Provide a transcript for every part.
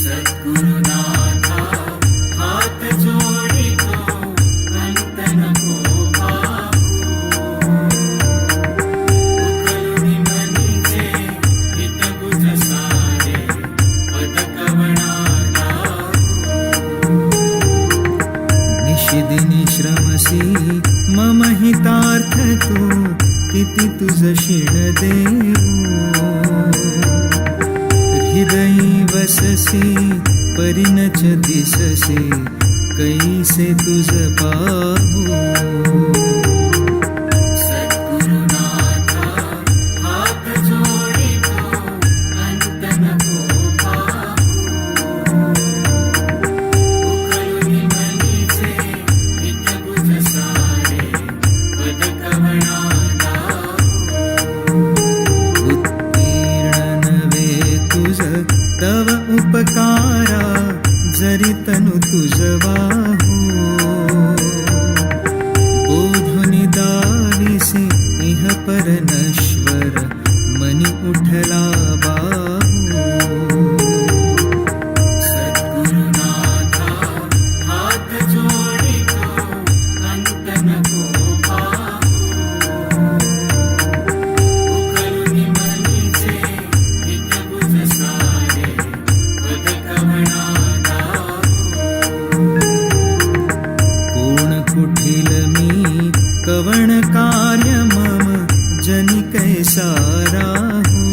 सद्गुरुनाथा हात जोडितो अंत नको पाहू उकलुनी मनीचे हितगुज सारे पद कवणा निशिदिनी श्रमसी मम हितार्थ तू किती तुझ शिण देऊ हृदयी वससी परिणच दिससी कैसे तुझ पाहू सद्गुरुनाथा हात जोडितो अंत नको पाहू उकलुनी मनीचे हितगुज सारे पद कवणा तव उपकारा जरी तनु तुझ वाहू बोधुनी दाविसी इह पर नश्वर मनी उठला बाहू सद्गुरुनाथा हात जोडितो अंत नको पाहू उकलुनी मनीचे हितगुज सारे पद कवणा कोण कुठील मी कवण कार्य मम जनी कैसा राहू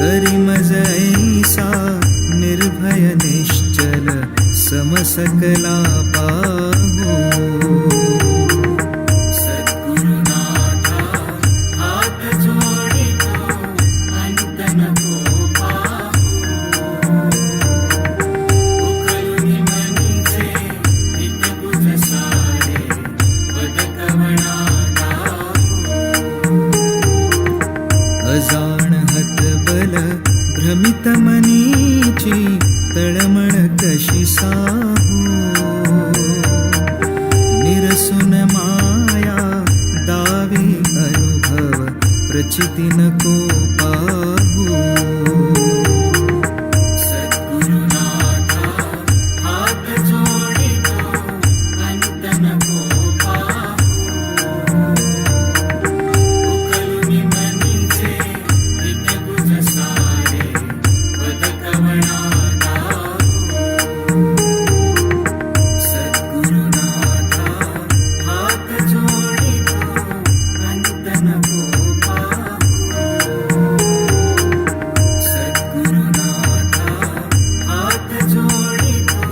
करी मज ऐसा निर्भय निश्चल समसकला पाहू सद्गुरुनाथा हात जोडितो अंत नको पाहू उकलुनी मनीचे हितगुज सारे पद कवणा अजाण हतबल भ्रमित मनीची तळमळ कशी साहू निरसुन माया दावी अनुभव प्रचिती नको पाहू सद्गुरुनाथा हात जोडितो अंत नको पाहू उकलुनी मनीचे हितगुज सारे पद कवणा सद्गुरुनाथा हात जोडितो अंत नको पाहू सद्गुरुनाथा हात जोडितो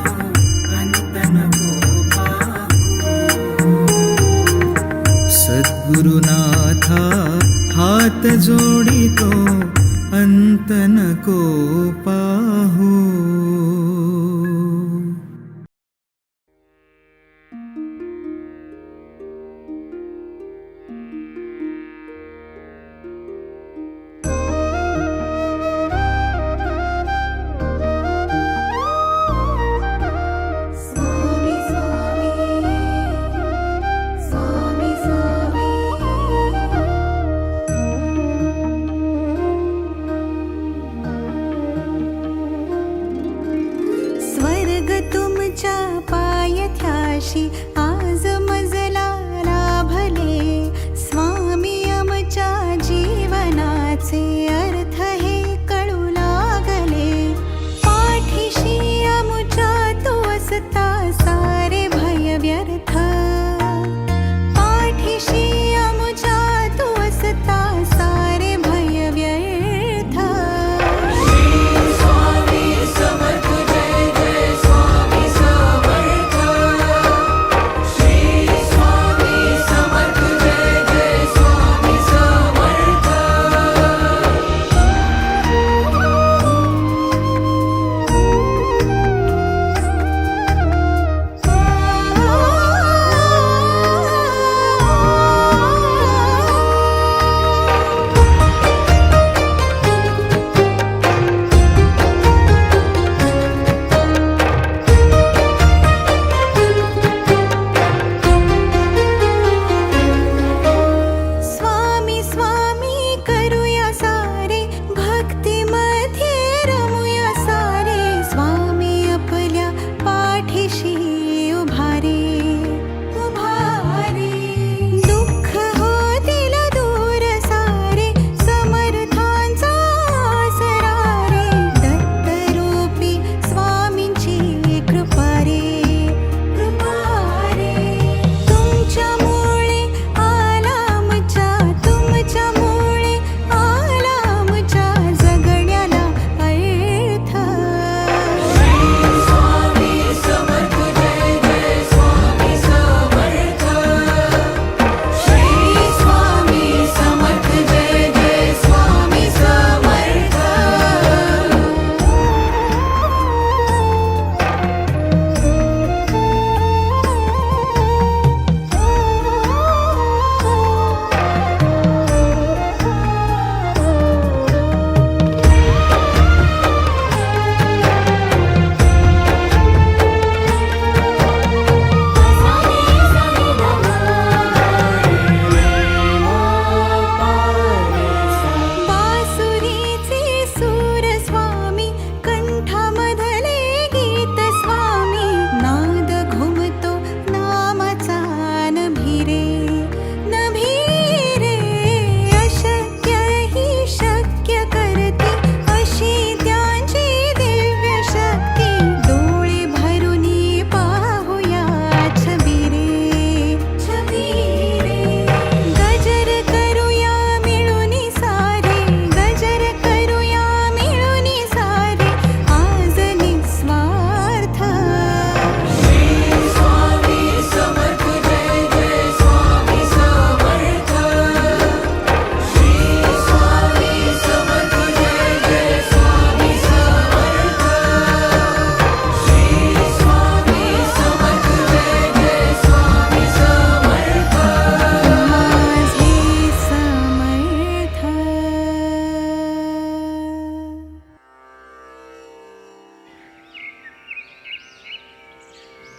अंत नको पाहू सद्गुरुनाथा हात जोडितो अंत नको पाहू स्वामी स्वामी स्वामी स्वामी स्वर्ग तुमच्या पायथ्याशी आज मजला लाभले स्वामी आमच्या जीवनाचे अर्थ हे कळू लागले पाठीशी आमच्या तू असता सारे भय व्यर्थ पाठीशी आमच्या तू असता सारे भय व्यर्थ स्वामी समर्थ जय जय स्वामी समर्थ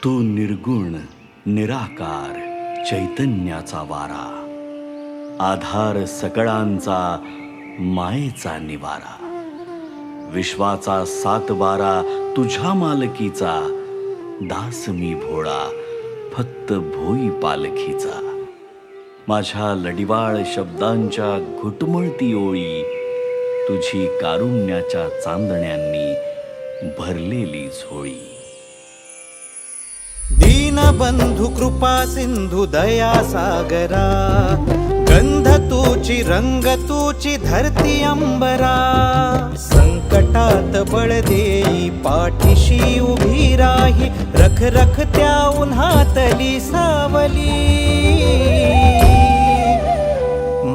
तू निर्गुण निराकार चैतन्याचा वारा, आधार सकळांचा मायेचा निवारा, विश्वाचा सातबारा तुझ्या मालकीचा, दास मी भोळा फक्त भोई पालखीचा. माझ्या लडिवाळ शब्दांच्या घुटमळती ओळी, तुझी कारुण्याच्या चांदण्यांनी भरलेली झोळी. दीनबंधु कृपा सिंधु दया सागरा, गंध तूची रंग तूची धरती अंबरा. संकटात बळ देई पाठीशी उभी राही, रख रख त्या उन्हातली सावली.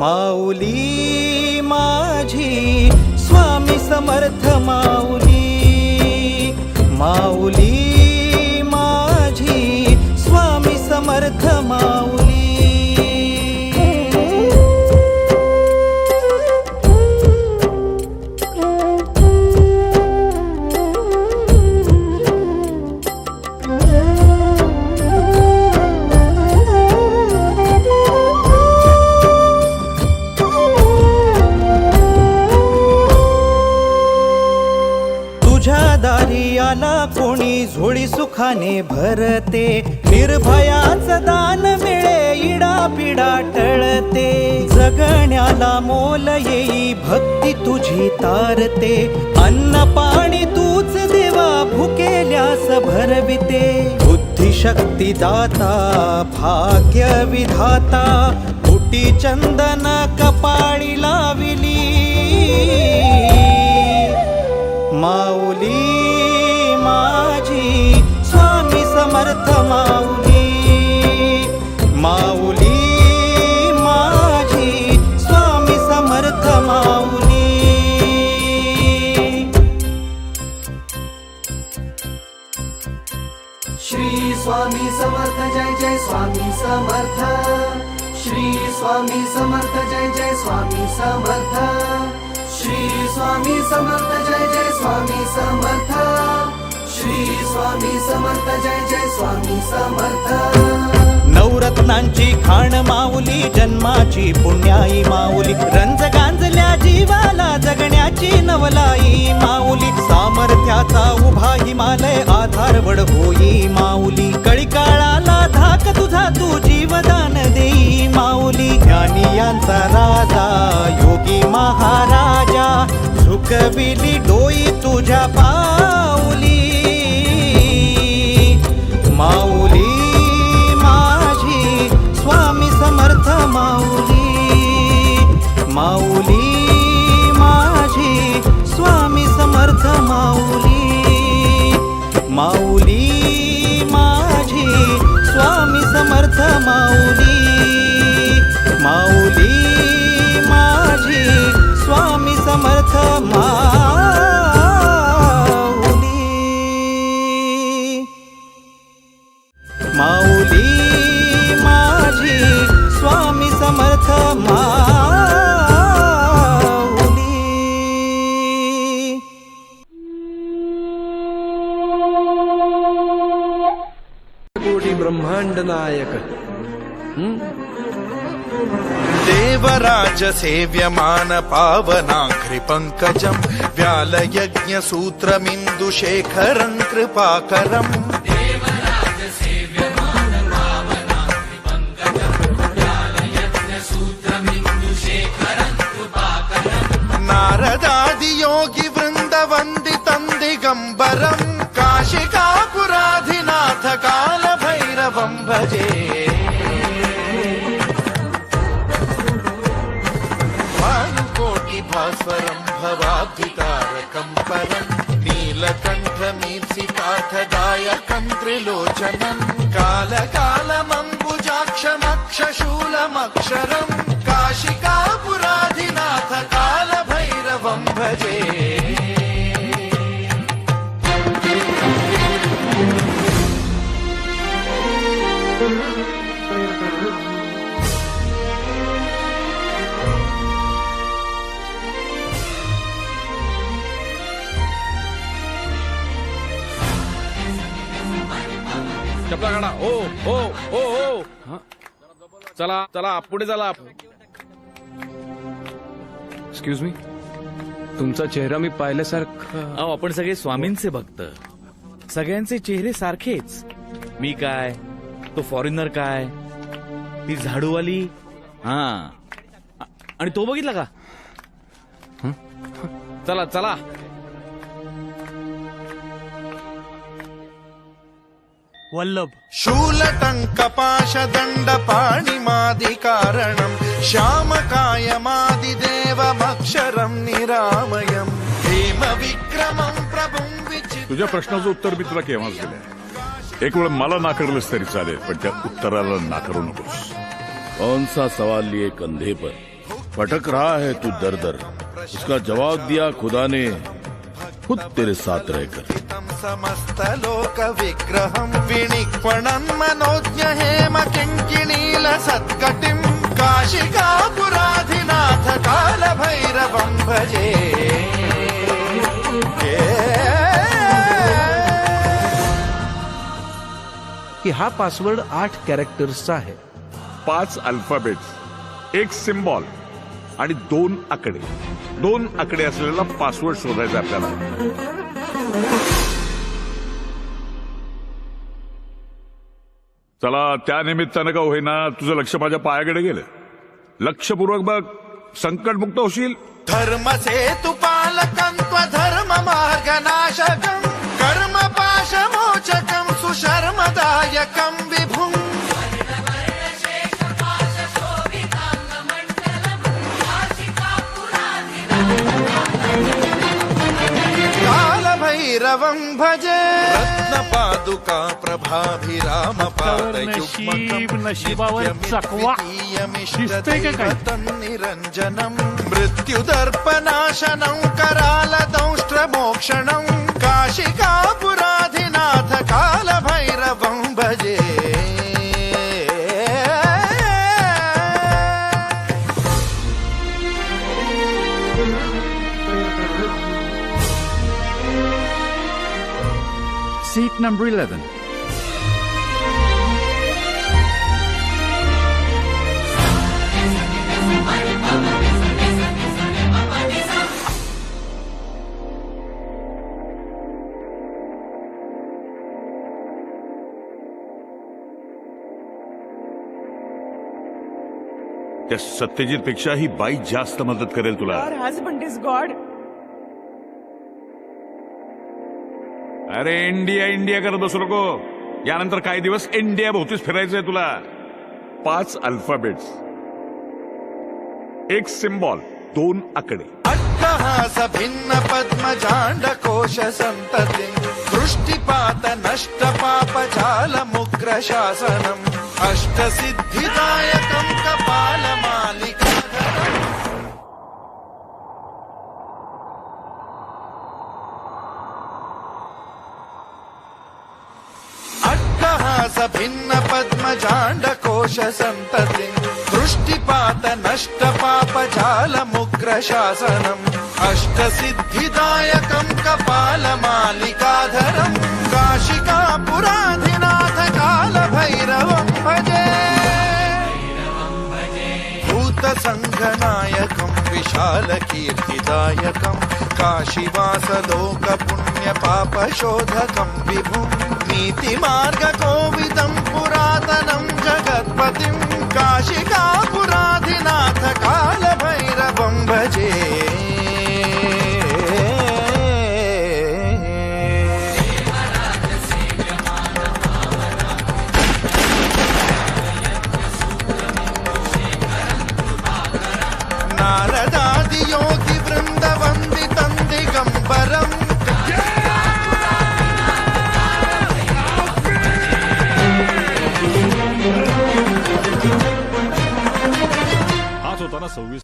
माऊली माझी स्वामी समर्थ माऊली, माऊली माझी स्वामी समर्थ माऊली. आला कोणी झोळी सुखाने भरते, निर्भयाचं दान मिळे इडा पिडा टळते. जगण्याला मोल येई भक्ती तुझी तारते, अन्न पाणी तूच देवा भुकेल्यास भरविते. बुद्धिशक्ती दाता भाग्य विधाता, फुटी चंदन कपाळी लाविली. माऊली माझी स्वामी समर्थ माऊली, माऊली माझी स्वामी समर्थ माऊली. श्री स्वामी समर्थ जय जय स्वामी समर्थ, श्री स्वामी समर्थ जय जय स्वामी समर्थ, श्री स्वामी समर्थ जय जय स्वामी समर्थ, श्री स्वामी समर्थ जय जय स्वामी समर्थ. नवरत्नांची खाण माऊली, जन्माची पुण्याई माऊली, रंज गांजल्या जीवाला जगण्याची नवलाई माऊली. सामर्थ्याचा उभा हिमालय आधारवड होई माऊली, कळी काळाला धाक तुझा तू जीवदान देई माऊली. ज्ञानी यांचा राजा योगी महाराजा, झुकविली डोई तुझ्या पाऊली. माऊली माझी स्वामी समर्थ माऊली, माऊली माझी स्वामी समर्थ माऊली, माऊली माझी स्वामी समर्थ माऊली, माऊली माझी स्वामी समर्थ माऊली. माऊली माझी स्वामी समर्थ माऊली. कोटी ब्रह्मांड नायक देवराज सेव्यमान पावनाघ्रि पंकजं, व्यालयज्ञ सूत्रमिन्दु शेखरं कृपाकरम्. नारदादि योगी वृंद वंदितं दिगंबरं, काशिकापुराधिनाथ काल भैरवं भजे. वायुकोटि भास्वरं भवाब्धितारकं परं, नीलकण्ठमीप्सिताथ दायकं त्रिलोचनं, कालकालमम्बुजाक्षमक्षशूलमक्षरं, काशिकापुराधिनाथ काल भैरवं भजे. चपला काढा. ओ ओ ओ ओ हा. चला चला पुढे चला. एक्सक्यूज मी, तुमचा चेहरा मी पाहिल्यासारखं. अहो आपण सगळे स्वामींचे भक्त, सगळ्यांचे चेहरे सारखेच. मी काय, तो फॉरेनर काय, ती झाडूवाली, हा, आणि तो बघितला का. चला चला. वल्लभ शूलटङ्कपाशदण्ड पाणिमादिकारणम् श्यामकायमादिदेवमक्षरम् निरामयम् हेमविक्रमम् प्रभुम् विचित्रम्. तुझ्या प्रश्नाचं उत्तर मी तुला केव्हाच दिलंय. एक वेळ मला नाकारलंस तरी चालेल, पण त्या उत्तराला नाकारू नकोस. कौन सा सवाल लिए कंधे पर भटक रहा है तू दर दर, उसका जवाब दिया खुदा ने खुद तेरे साथ रहकर. समस्तलोकविग्रहम् विनिक्वणन् मनोज्ञ हेम किङ्किणील सत्कटिम् काशिकापुराधिनाथ कालभैरवम् भजे. की हा पासवर्ड 8 कॅरेक्टर्सचा आहे. 5 अल्फाबेट्स, 1 सिम्बॉल आणि 2 आकडे. 2 आकडे असलेला पासवर्ड शोधायचा आपल्याला. चला, त्या निमित्तानं का होईना तुझं लक्ष माझ्या पायाकडे गेलं. लक्षपूर्वक बघ, संकटमुक्त होशील. धर्मसेतुपालकम् त्वधर्ममार्गनाशकम् कर्मपाशमोचकम् सुशर्मदायकम् विभुम्. कालभैरवम् भजे. रत्नपादुका प्रभाभिरामपादयुग्मकम् निरञ्जनम् मृत्युदर्पनाशनम् करालदंष्ट्रमोक्षणम् काशिकापुराधिनाथ कालभैरवम् भजे. Seat number 11. त्या सत्यजित पेक्षा ही बाई जास्त मदत करेल तुला. अरे इंडिया इंडिया करत बसू नको. यानंतर काही दिवस इंडिया भोवतीच फिरायचंय तुला. 5 अल्फाबेट्स, 1 सिम्बॉल, 2 आकडे. अट्टहास भिन्न पद्मजाण्डकोश सन्ततिम् दृष्टिपात नष्ट पापजालमुग्र शासनम् अष्टसिद्धिदायकम् कपालमालिकाधरम्. अट्टहास भिन्न पद्मजाण्डकोश सन्ततिम् दृष्टिपात नष्ट पापजालमुग्र शासनम् अष्टसिद्धिदायकम् कपालमालिकाधरम् काशिकापुराधिनाथ कालभैरवम् भजे. भूतसङ्घनायकम् विशालकीर्तिदायकम् काशीवासलोकपुण्यपापशोधकम् विभुम् नीतिमार्गकोविदम् पुरातनम् जगत्पतिम् काशिकापुराधिनाथ कालभैरवम् भजे. नारदादियोगिवृन्दवन्दितम् दिगम्बरम् हाच होता ना 26.